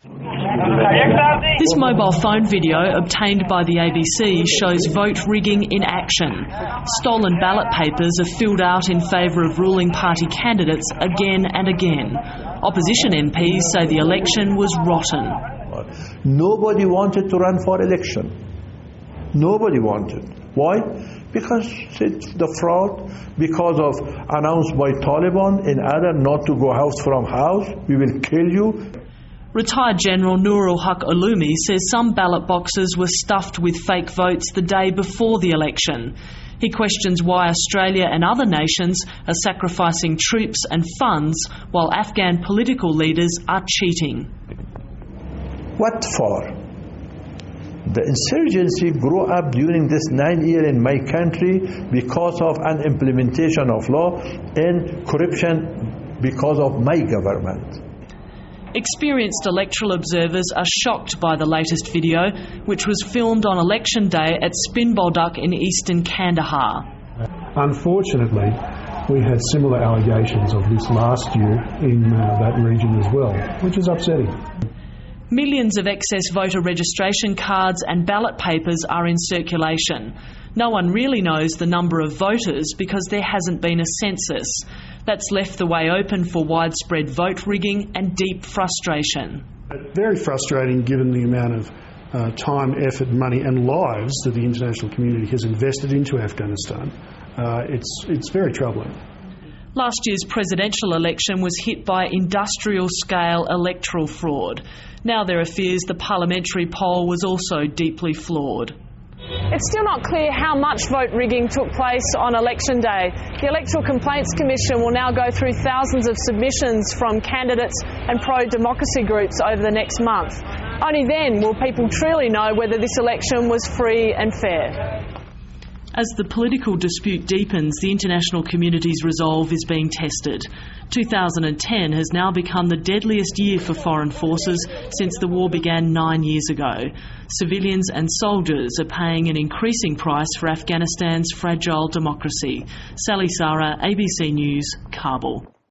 This mobile phone video obtained by the ABC shows vote rigging in action. Stolen ballot papers are filled out in favour of ruling party candidates again and again. Opposition MPs say the election was rotten. Nobody wanted to run for election. Nobody wanted. Why? Because it's the fraud, because of announced by Taliban in order not to go house from house, we will kill you. Retired General Nurul Haq Ulumi says some ballot boxes were stuffed with fake votes the day before the election. He questions why Australia and other nations are sacrificing troops and funds while Afghan political leaders are cheating. What for? The insurgency grew up during this 9 years in my country because of an implementation of law and corruption because of my government. Experienced electoral observers are shocked by the latest video, which was filmed on election day at Spin Bolduc in eastern Kandahar. Unfortunately, we had similar allegations of this last year in that region as well, which is upsetting. Millions of excess voter registration cards and ballot papers are in circulation. No one really knows the number of voters because there hasn't been a census. That's left the way open for widespread vote rigging and deep frustration. Very frustrating given the amount of time, effort, money and lives that the international community has invested into Afghanistan. It's very troubling. Last year's presidential election was hit by industrial-scale electoral fraud. Now there are fears the parliamentary poll was also deeply flawed. It's still not clear how much vote rigging took place on election day. The Electoral Complaints Commission will now go through thousands of submissions from candidates and pro-democracy groups over the next month. Only then will people truly know whether this election was free and fair. As the political dispute deepens, the international community's resolve is being tested. 2010 has now become the deadliest year for foreign forces since the war began 9 years ago. Civilians and soldiers are paying an increasing price for Afghanistan's fragile democracy. Sally Sara, ABC News, Kabul.